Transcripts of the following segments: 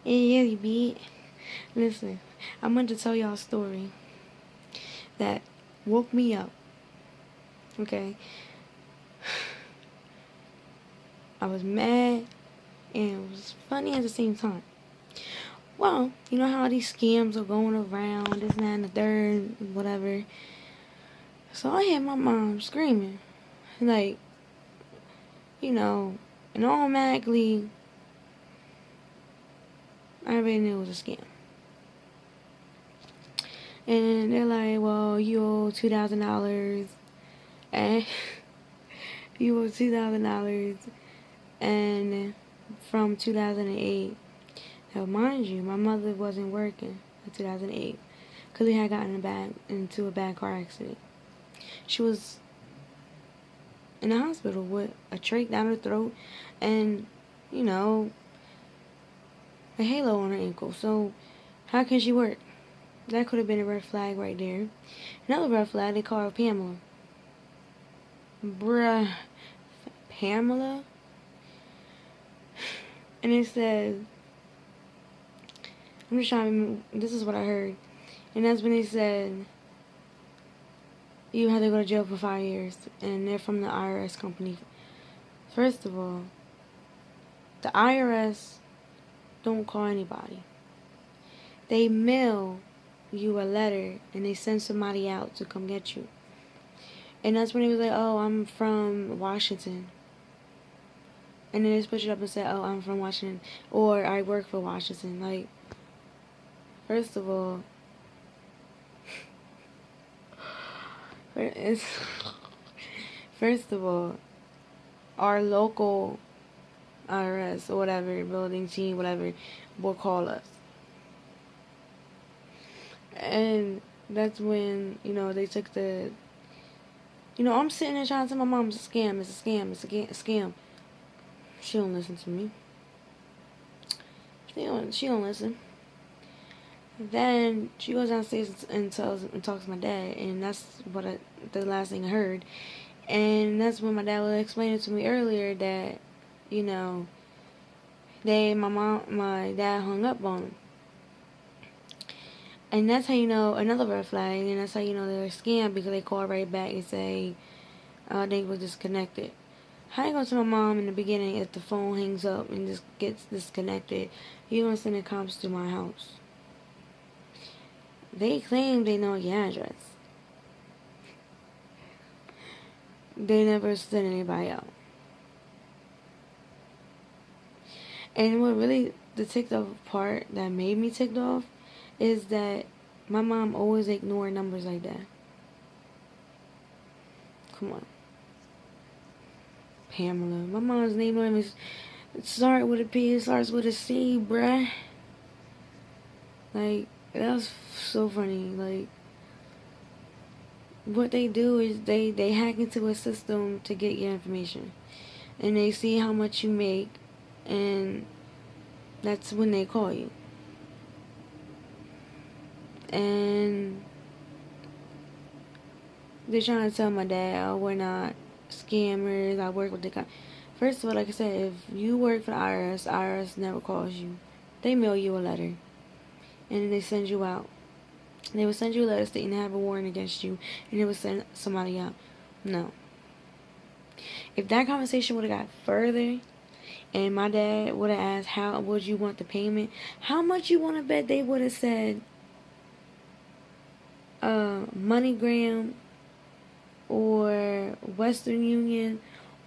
Yeah, you be. Listen, I'm going to tell y'all a story that woke me up. Okay, I was mad and it was funny at the same time. Well, you know how these scams are going around, this, that, and the third, whatever. So I had my mom screaming, like, you know, and automatically I already knew it was a scam. And they're like, well, you owe $2,000, and you owe $2,000, and from 2008. Now, mind you, my mother wasn't working in 2008 because we had gotten into a bad car accident. She was in the hospital with a trach down her throat and, you know, a halo on her ankle. So, how can she work? That could have been a red flag right there. Another red flag, they call her Pamela. Bruh, Pamela? And it said, I'm just trying to remember, this is what I heard. And that's when they said, you have to go to jail for 5 years. And they're from the IRS company. First of all, the IRS don't call anybody. They mail you a letter and they send somebody out to come get you. And that's when he was like, oh, I'm from Washington. And then they switched it up and said, oh, I'm from Washington. Or I work for Washington. Like, first of all, first of all, our local IRS or whatever, building team, whatever, will call us. And that's when, you know, they took the, you know, I'm sitting there trying to tell my mom it's a scam, it's a scam, it's a scam. She don't listen to me. She don't listen. Then she goes downstairs and talks to my dad, and that's the last thing I heard. And that's when my dad was explaining to me earlier that, you know, my dad hung up on him. And that's how you know another red flag, and that's how you know they're a scam, because they call right back and say, they were disconnected. How you gonna tell my mom in the beginning if the phone hangs up and just gets disconnected, you gonna send the cops to my house? They claim they know your address. They never send anybody out. And what really, the ticked off part that made me ticked off is that my mom always ignored numbers like that. Come on. Pamela. My mom's name is, it starts with a P, it starts with a C, bruh. Like, that was so funny. Like, what they do is they hack into a system to get your information. And they see how much you make, and that's when they call you. And they're trying to tell my dad, oh, we're not scammers, I work with the First of all, like I said, if you work for the IRS never calls you. They mail you a letter, and then they send you out. They would send you a letter stating they have a warrant against you, and they would send somebody out. No. If that conversation would have got further, and my dad would have asked, how would you want the payment? How much you want to bet they would have said, MoneyGram, or Western Union,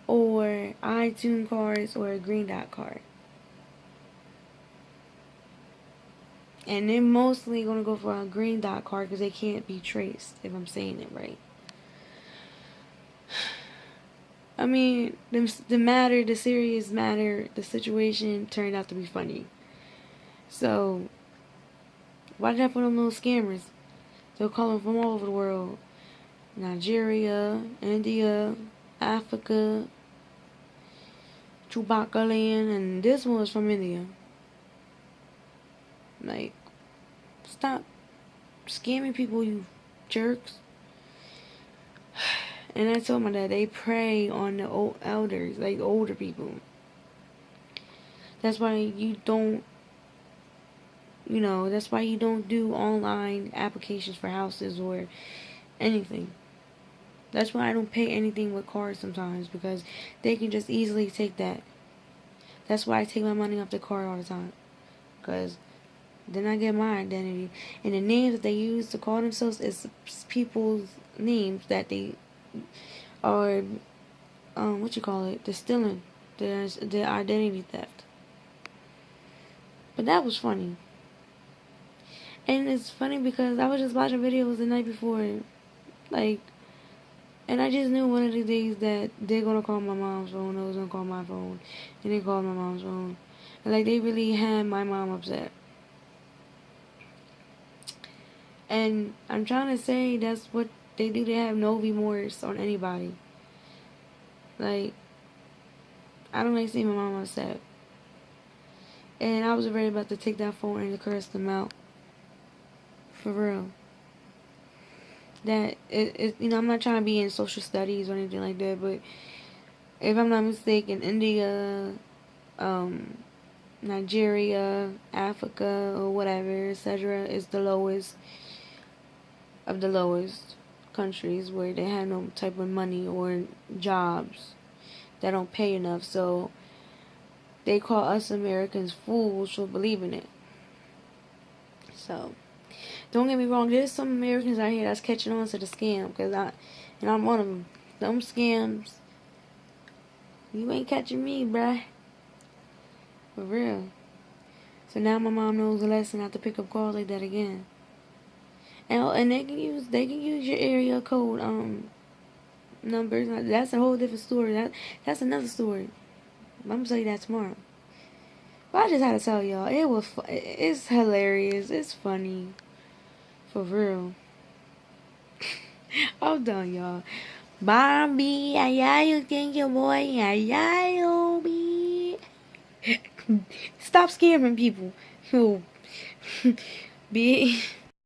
or iTunes cards, or a Green Dot card. And they're mostly going to go for a Green Dot card because they can't be traced, if I'm saying it right. I mean, the serious matter, the situation turned out to be funny. So, why did I put on those scammers? They'll call them from all over the world. Nigeria, India, Africa, Chewbacca land, and this one was from India. Like, stop scamming people, you jerks. And I told my dad, they prey on the old elders, like older people. That's why you don't That's why you don't do online applications for houses or anything. That's why I don't pay anything with cards sometimes, because they can just easily take that. That's why I take my money off the card all the time, because then I get my identity. And the names that they use to call themselves is people's names that they are, what you call it, they're stealing. There's the identity theft. But that was funny. And it's funny because I was just watching videos the night before, like, and I just knew one of the days that they're gonna call my mom's phone, I was gonna call my phone, and they called my mom's phone. And, like, they really had my mom upset. And I'm trying to say that's what they do. They have no remorse on anybody. Like, I don't like seeing my mom upset. And I was really about to take that phone and curse them out. For real. That, I'm not trying to be in social studies or anything like that, but if I'm not mistaken, India, Nigeria, Africa, or whatever, etc., is the lowest of the lowest countries where they have no type of money or jobs that don't pay enough. So they call us Americans fools for believing it. So don't get me wrong, there's some Americans out here that's catching on to the scam, and I'm one of them. Them scams, you ain't catching me, bruh. For real. So now my mom knows a lesson not to pick up calls like that again. And they can use your area code numbers. That's a whole different story. That's another story. I'm gonna tell you that tomorrow. But I just had to tell y'all, it's hilarious. It's funny. For real. I'm done, y'all. Barbie, you think your boy, be. Stop scamming people. Be